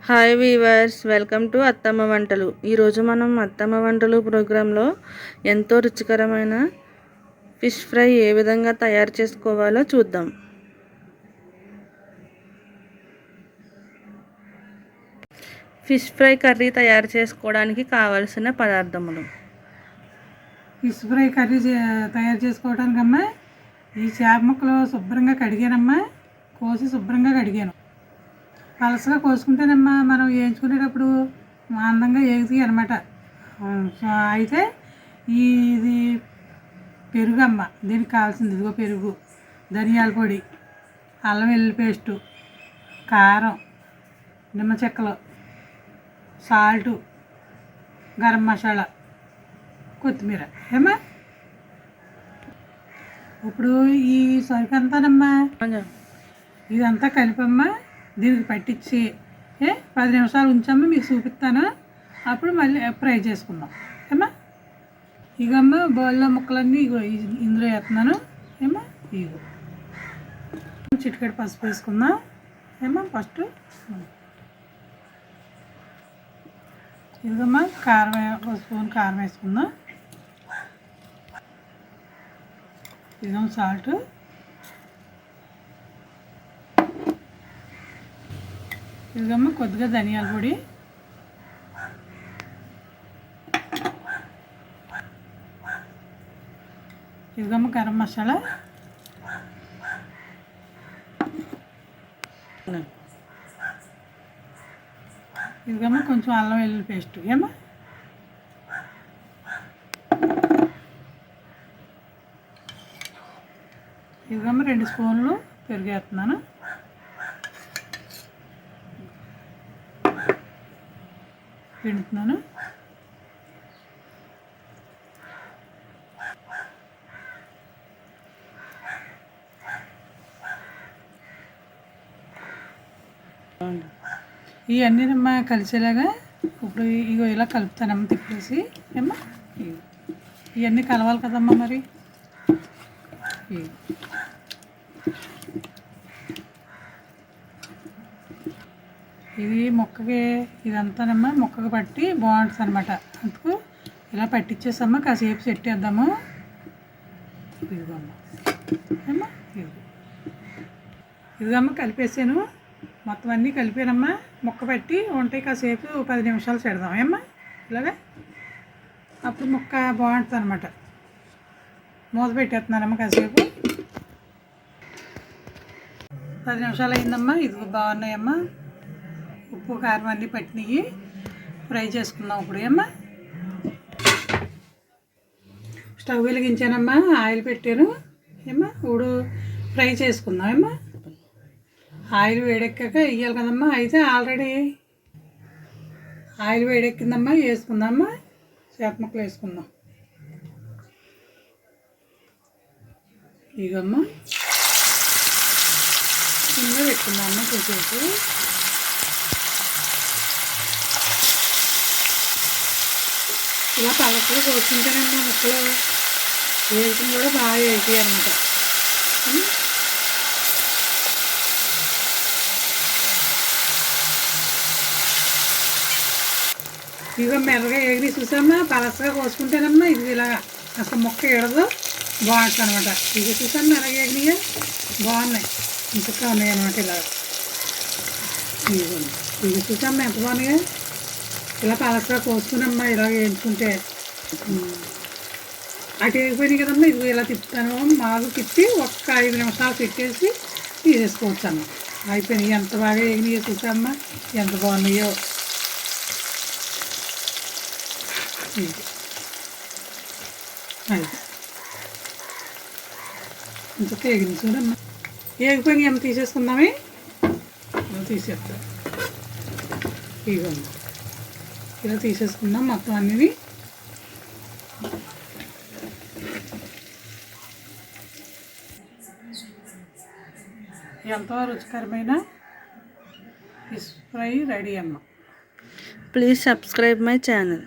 Hi weavers, welcome to అత్తమ్మ వంటలు. ఈరోజు మనం అత్తమ్మ వంటలు ప్రోగ్రాంలో ఎంతో రుచికరమైన ఫిష్ ఫ్రై ఏ విధంగా తయారు చేసుకోవాలో చూద్దాం. ఫిష్ ఫ్రై కర్రీ తయారు చేసుకోవడానికి కావలసిన పదార్థములు. ఫిష్ ఫ్రై కర్రీ తయారు చేసుకోవడానికమ్మా ఈ చేప ముక్కలు శుభ్రంగా కడిగానమ్మా. కోసి శుభ్రంగా కడిగాను. పలసగా కోసుకుంటేనమ్మా మనం వేయించుకునేటప్పుడు అందంగా వేగుతాయి అనమాట. అయితే ఇది పెరుగు అమ్మ, దీనికి కావాల్సింది ఇదిగో పెరుగు, ధనియాల పొడి, అల్లం వెల్లుల్లి పేస్టు, కారం, నిమ్మ చెక్కలు, సాల్టు, గరం మసాలా, కొత్తిమీర. ఏమా ఇప్పుడు ఈ సరుకంతానమ్మా ఇదంతా కలిపమ్మా దీనికి పట్టించి 10 నిమిషాలు ఉంచమ్మా, మీకు చూపిస్తాను. అప్పుడు మళ్ళీ ఫ్రై చేసుకుందాం. ఏమా ఇగమ్మా బౌల్లో ముక్కలన్నీ ఇగో ఇందులో వేస్తున్నాను. ఏమా ఇగో చిటికెడు పసుపు వేసుకుందాం. ఏమా ఫస్ట్ ఇదిగమ్మా కారం, ఒక స్పూన్ కారం వేసుకుందాం. ఇదిగో సాల్ట్, ఇదిగమ్మ కొద్దిగా ధనియాల పొడి, ఇదిగమ్మ గరం మసాలా, ఇదిగమ్మ కొంచెం అల్లం వెల్లుల్లి పేస్ట్. ఏమా ఇదిగమ్మ 2 స్పూన్లు పెరుగు వేస్తున్నాను. పిండుతున్నాను. ఇవన్నీనమ్మా కలిసేలాగా ఇప్పుడు ఇగో ఇలా కలుపుతానమ్మ తిప్పేసి. ఏమ్మా ఇవన్నీ కలవాలి కదమ్మా. మరి ఇది మొక్కకి ఇదంతానమ్మా మొక్కకి పట్టి బాగుంటుంది అనమాట. అందుకు ఇలా పట్టించేసమ్మా కాసేపు సెట్ చేద్దాము. ఇదిగోమ్మ ఏమ్మా ఇదిగమ్మ కలిపేసాను. మొత్తం అన్నీ కలిపానమ్మా. మొక్క పట్టి ఉంటాయి కాసేపు 10 నిమిషాలు పెడదాం. ఏమ్మా ఇలాగా అప్పుడు మొక్క బాగుంటుంది అనమాట. మూత పెట్టేస్తున్నానమ్మా కాసేపు. 10 నిమిషాలు అయిందమ్మా. ఇదిగో బాగున్నాయమ్మా. ఉప్పు కారం అన్నీ పట్టినవి. ఫ్రై చేసుకుందాం ఇప్పుడు. ఏమ్మా స్టవ్ వెలిగించానమ్మా, ఆయిల్ పెట్టాను. ఏమ్మా ఇప్పుడు ఫ్రై చేసుకుందాం. ఏమ్మా ఆయిల్ వేడెక్కాక వేయాలి కదమ్మా. అయితే ఆల్రెడీ ఆయిల్ వేడెక్కిందమ్మా, వేసుకుందామమ్మా. చేప ముక్కలు వేసుకుందాం. ఇగమ్మా కింద పెట్టుకుందామమ్మా కొంచెంసేపు. ఇలా పలకలు కోసుకుంటేనమ్మా ముక్కలు వేసుకుని కూడా బాగా వేసాయి అన్నమాట. ఇదిగో మెల్లగా ఎగిరి చూసామ్మా. పలసగా కోసుకుంటేనమ్మా ఇది ఇలాగా అసలు మొక్క ఎడదు, బాగుంటుంది అనమాట. ఇది చూసామ్మా మెల్లగా ఎగిరిగా బాగున్నాయి, ఇంతగా ఉన్నాయి అనమాట. ఇలాగ ఇది చూసామ్మా ఎంత బాగున్నాయో. ఇలా పలసగా కోసుకునమ్మా ఇలాగ వేయించుకుంటే అటు ఎగిపోయినాయి కదమ్మా. ఇది ఇలా తిప్పుతాను. మాకు తిప్పి ఒక్క 5 నిమిషాలు పెట్టేసి తీసేసుకోవచ్చు అమ్మ. అయిపోయినాయి. ఎంత బాగా ఎగినాయో చూసామ్మా, ఎంత బాగున్నాయో. ఇంకొక ఎగిరి చూడమ్మా. ఏగిపోయినాయి అమ్మ, తీసేసుకుందామే. తీసేస్తా. ఇవ్వండి ఇలా తీసేసుకుందాం మొత్తం అన్నీ. ఎంతో రుచికరమైన ఫిష్ ఫ్రై రెడీ అమ్మ. Please subscribe my channel.